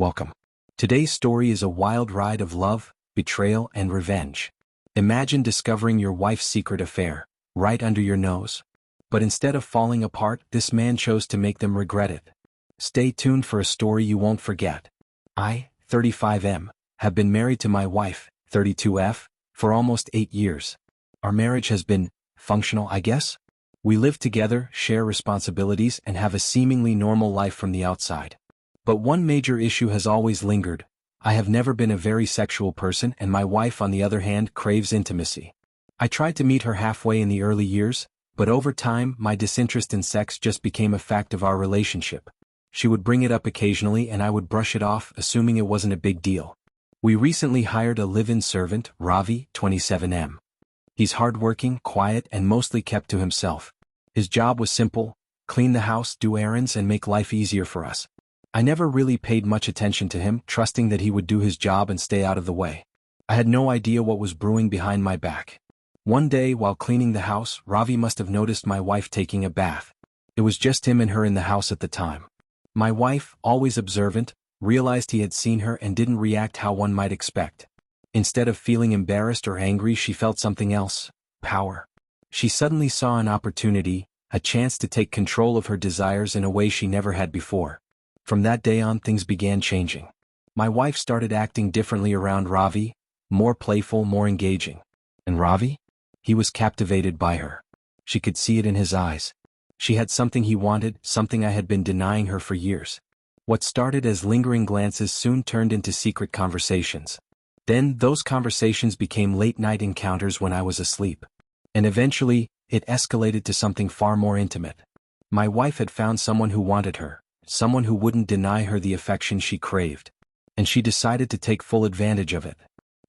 Welcome. Today's story is a wild ride of love, betrayal, and revenge. Imagine discovering your wife's secret affair, right under your nose. But instead of falling apart, this man chose to make them regret it. Stay tuned for a story you won't forget. I, 35M, have been married to my wife, 32F, for almost 8 years. Our marriage has been functional, I guess? We live together, share responsibilities, and have a seemingly normal life from the outside. But one major issue has always lingered. I have never been a very sexual person, and my wife, on the other hand, craves intimacy. I tried to meet her halfway in the early years, but over time my disinterest in sex just became a fact of our relationship. She would bring it up occasionally and I would brush it off, assuming it wasn't a big deal. We recently hired a live-in servant, Ravi, 27M. He's hardworking, quiet, and mostly kept to himself. His job was simple: clean the house, do errands, and make life easier for us. I never really paid much attention to him, trusting that he would do his job and stay out of the way. I had no idea what was brewing behind my back. One day, while cleaning the house, Ravi must have noticed my wife taking a bath. It was just him and her in the house at the time. My wife, always observant, realized he had seen her and didn't react how one might expect. Instead of feeling embarrassed or angry, she felt something else: power. She suddenly saw an opportunity, a chance to take control of her desires in a way she never had before. From that day on, things began changing. My wife started acting differently around Ravi, more playful, more engaging. And Ravi? He was captivated by her. She could see it in his eyes. She had something he wanted, something I had been denying her for years. What started as lingering glances soon turned into secret conversations. Then, those conversations became late-night encounters when I was asleep. And eventually, it escalated to something far more intimate. My wife had found someone who wanted her, someone who wouldn't deny her the affection she craved. And she decided to take full advantage of it.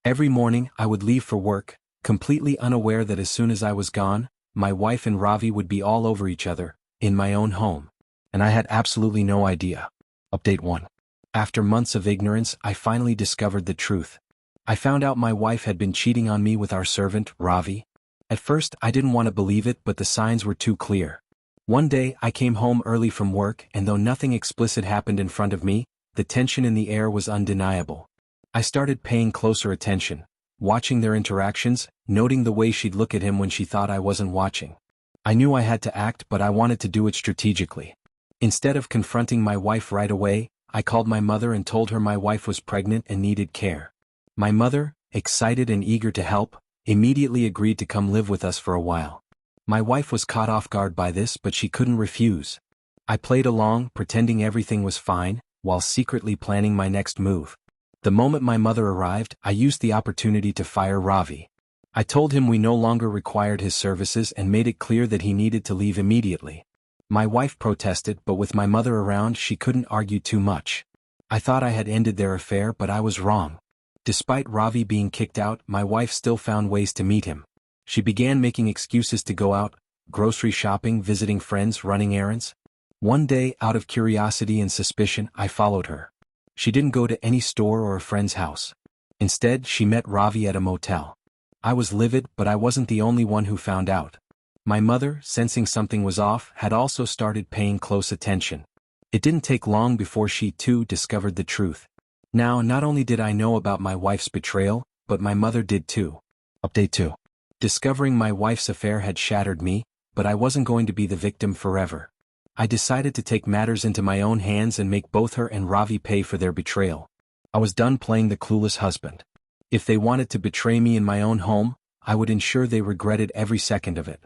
Every morning, I would leave for work, completely unaware that as soon as I was gone, my wife and Ravi would be all over each other, in my own home. And I had absolutely no idea. Update 1. After months of ignorance, I finally discovered the truth. I found out my wife had been cheating on me with our servant, Ravi. At first, I didn't want to believe it, but the signs were too clear. One day, I came home early from work, and though nothing explicit happened in front of me, the tension in the air was undeniable. I started paying closer attention, watching their interactions, noting the way she'd look at him when she thought I wasn't watching. I knew I had to act, but I wanted to do it strategically. Instead of confronting my wife right away, I called my mother and told her my wife was pregnant and needed care. My mother, excited and eager to help, immediately agreed to come live with us for a while. My wife was caught off guard by this, but she couldn't refuse. I played along, pretending everything was fine, while secretly planning my next move. The moment my mother arrived, I used the opportunity to fire Ravi. I told him we no longer required his services and made it clear that he needed to leave immediately. My wife protested, but with my mother around, she couldn't argue too much. I thought I had ended their affair, but I was wrong. Despite Ravi being kicked out, my wife still found ways to meet him. She began making excuses to go out, grocery shopping, visiting friends, running errands. One day, out of curiosity and suspicion, I followed her. She didn't go to any store or a friend's house. Instead, she met Ravi at a motel. I was livid, but I wasn't the only one who found out. My mother, sensing something was off, had also started paying close attention. It didn't take long before she too discovered the truth. Now, not only did I know about my wife's betrayal, but my mother did too. Update 2. Discovering my wife's affair had shattered me, but I wasn't going to be the victim forever. I decided to take matters into my own hands and make both her and Ravi pay for their betrayal. I was done playing the clueless husband. If they wanted to betray me in my own home, I would ensure they regretted every second of it.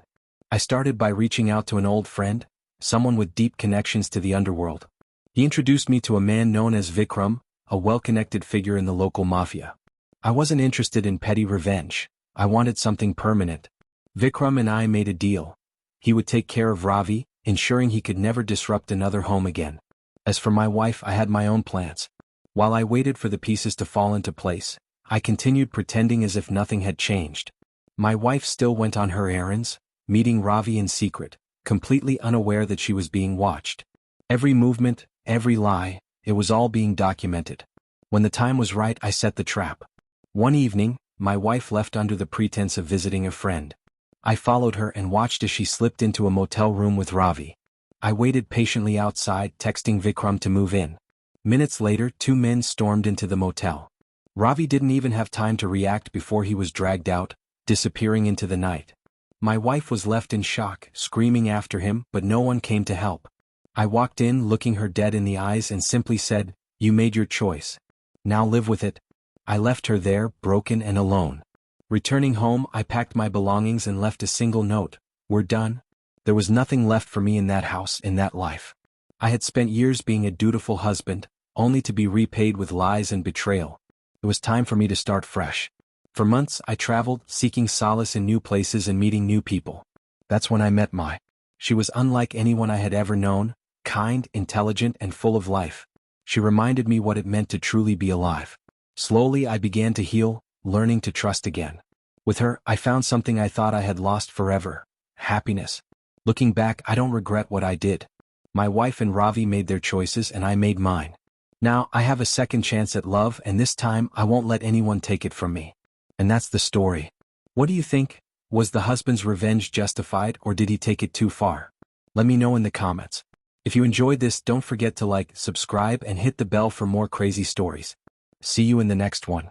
I started by reaching out to an old friend, someone with deep connections to the underworld. He introduced me to a man known as Vikram, a well-connected figure in the local Mafia. I wasn't interested in petty revenge. I wanted something permanent. Vikram and I made a deal. He would take care of Ravi, ensuring he could never disrupt another home again. As for my wife, I had my own plans. While I waited for the pieces to fall into place, I continued pretending as if nothing had changed. My wife still went on her errands, meeting Ravi in secret, completely unaware that she was being watched. Every movement, every lie, it was all being documented. When the time was right, I set the trap. One evening, my wife left under the pretense of visiting a friend. I followed her and watched as she slipped into a motel room with Ravi. I waited patiently outside, texting Vikram to move in. Minutes later, two men stormed into the motel. Ravi didn't even have time to react before he was dragged out, disappearing into the night. My wife was left in shock, screaming after him, but no one came to help. I walked in, looking her dead in the eyes, and simply said, "You made your choice. Now live with it." I left her there, broken and alone. Returning home, I packed my belongings and left a single note: "We're done." There was nothing left for me in that house, in that life. I had spent years being a dutiful husband, only to be repaid with lies and betrayal. It was time for me to start fresh. For months I traveled, seeking solace in new places and meeting new people. That's when I met Mai. She was unlike anyone I had ever known, kind, intelligent, and full of life. She reminded me what it meant to truly be alive. Slowly I began to heal, learning to trust again. With her, I found something I thought I had lost forever: happiness. Looking back, I don't regret what I did. My wife and Ravi made their choices and I made mine. Now I have a second chance at love, and this time I won't let anyone take it from me. And that's the story. What do you think? Was the husband's revenge justified, or did he take it too far? Let me know in the comments. If you enjoyed this, don't forget to like, subscribe, and hit the bell for more crazy stories. See you in the next one.